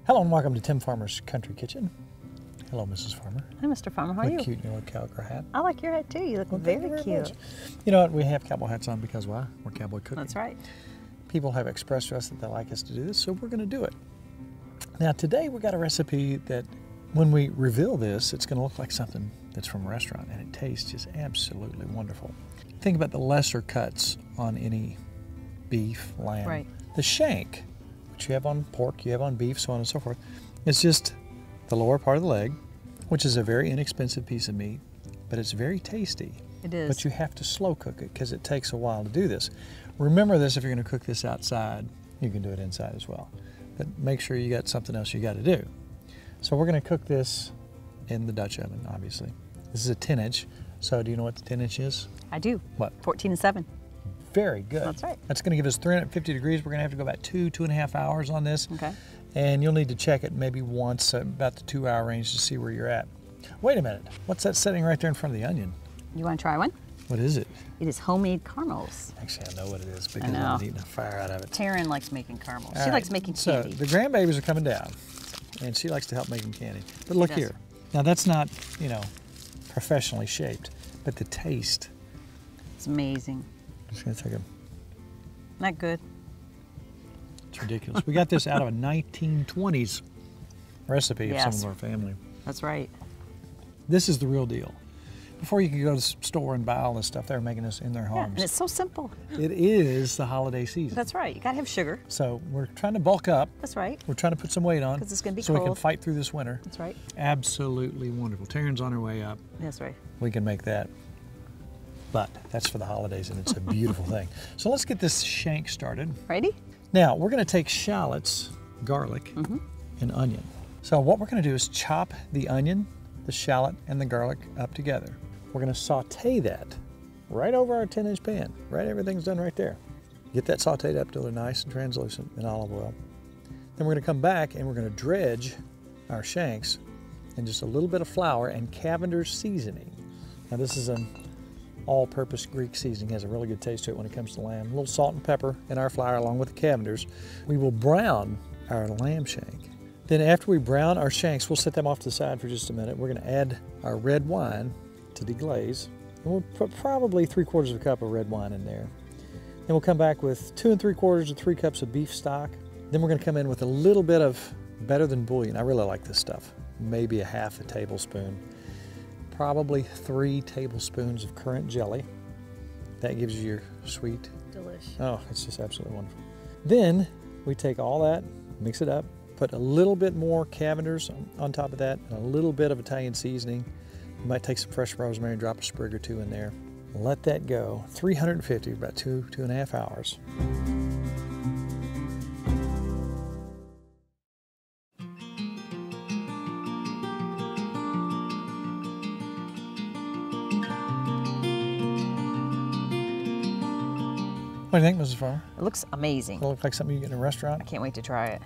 Hello and welcome to Tim Farmer's Country Kitchen. Hello, Mrs. Farmer. Hi, Mr. Farmer. How are you? Look cute in your little cowgirl hat. I like your hat too. You look very cute. Much. You know what? We have cowboy hats on because why? We're cowboy cooking. That's right. People have expressed to us that they like us to do this, so we're going to do it. Now, today we got a recipe that when we reveal this, it's going to look like something that's from a restaurant, and it tastes just absolutely wonderful. Think about the lesser cuts on any beef, lamb. Right. The shank, which you have on pork, you have on beef, so on and so forth, it's just the lower part of the leg, which is a very inexpensive piece of meat, but it's very tasty. It is. But you have to slow cook it because it takes a while to do this. Remember this, if you're going to cook this outside, you can do it inside as well. But make sure you got something else you got to do. So we're going to cook this in the Dutch oven, obviously. This is a 10-inch. So do you know what the 10-inch is? I do. What? 14 and 7. Very good. That's right. That's going to give us 350 degrees. We're going to have to go about 2.5 hours on this. Okay. And you'll need to check it maybe once, about the 2-hour range to see where you're at. Wait a minute. What's that setting right there in front of the onion? You want to try one? What is it? It is homemade caramels. Actually, I know what it is because I'm eating the fire out of it. Taryn likes making caramels. All She right. likes making candy. So the grandbabies are coming down, and she likes to help making candy. But look here. Now that's not, you know, professionally shaped, but the taste. It's amazing. I'm just gonna take a. Not good. It's ridiculous. We got this out of a 1920s recipe of Yes. some of our family. That's right. This is the real deal. Before you could go to the store and buy all this stuff, they were making this in their Yeah, homes. and it's so simple. It is the holiday season. That's right. You got to have sugar. So we're trying to bulk up. That's right. We're trying to put some weight on. 'Cause it's gonna be so we can cold. fight through this winter. That's right. Absolutely wonderful. Taryn's on her way up. That's right. We can make that. But that's for the holidays, and it's a beautiful thing. So let's get this shank started. Ready? Now, we're going to take shallots, garlic, and onion. So what we're going to do is chop the onion, the shallot, and the garlic up together. We're going to saute that right over our 10-inch pan. Right, everything's done right there. Get that sauteed up till they're nice and translucent in olive oil. Then we're going to come back and we're going to dredge our shanks in just a little bit of flour and Cavender's seasoning. Now this is an all-purpose Greek seasoning. It has a really good taste to it when it comes to lamb. A little salt and pepper in our flour along with the Cavender's. We will brown our lamb shank. Then after we brown our shanks, we'll set them off to the side for just a minute. We're going to add our red wine to deglaze. And we'll put probably 3/4 of a cup of red wine in there. Then we'll come back with 2 3/4 to 3 cups of beef stock. Then we're going to come in with a little bit of better than bouillon. I really like this stuff. Maybe a half a tablespoon. Probably 3 tablespoons of currant jelly. That gives you your sweet. Delicious. Oh, it's just absolutely wonderful. Then we take all that, mix it up, put a little bit more Cavender's on top of that, and a little bit of Italian seasoning. You might take some fresh rosemary and drop a sprig or 2 in there. Let that go. 350 for about 2.5 hours. What do you think, Mrs. Farmer? It looks amazing. Does it look like something you get in a restaurant? I can't wait to try it.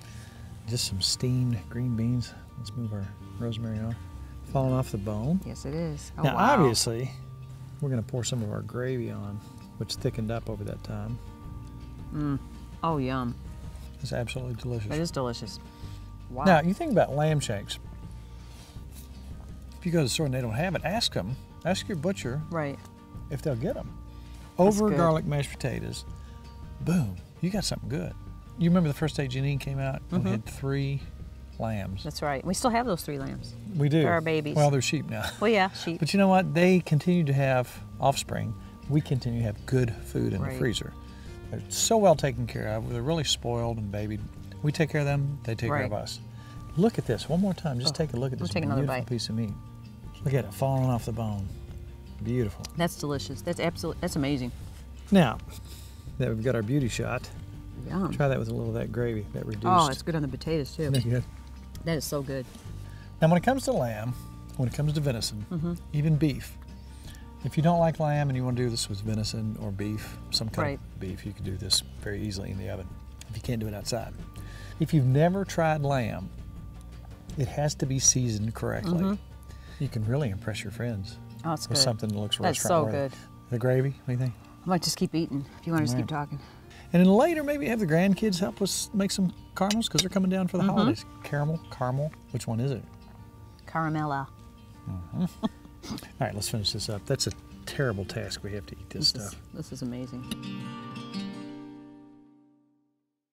Just some steamed green beans. Let's move our rosemary on. Falling off the bone. Yes, it is. Oh, Now, wow. obviously, we're going to pour some of our gravy on, which thickened up over that time. Oh, yum. It's absolutely delicious. It is delicious. Wow. Now, you think about lamb shanks. If you go to the store and they don't have it, ask them. Ask your butcher Right. if they'll get them. That's Over good. garlic mashed potatoes. Boom. You got something good. You remember the first day Janine came out and we had 3 lambs. That's right. We still have those 3 lambs. We do. They're our babies. Well, they're sheep now. Well, yeah, sheep. But you know what? They continue to have offspring. We continue to have good food in the Right. freezer. They're so well taken care of. They're really spoiled and babied. We take care of them. They take care of Right. us. Look at this one more time. Just take a look at this take another beautiful bite. piece of meat. Look at it falling off the bone. Beautiful. That's delicious. That's amazing. Now that we've got our beauty shot, Yum. try that with a little of that gravy, that reduced. Oh, it's good on the potatoes too. Isn't that good? That is so good. Now, when it comes to lamb, when it comes to venison, even beef, if you don't like lamb and you want to do this with venison or beef, some kind Right. of beef, you can do this very easily in the oven if you can't do it outside. If you've never tried lamb, it has to be seasoned correctly. You can really impress your friends Oh, it's with good. something that looks That's so restaurant worthy. good. The gravy, what do you think? I might just keep eating if you want to just keep talking. And then later, maybe have the grandkids help us make some caramels because they're coming down for the holidays. Caramel, which one is it? Caramella. All right, let's finish this up. That's a terrible task. We have to eat this stuff. This is amazing.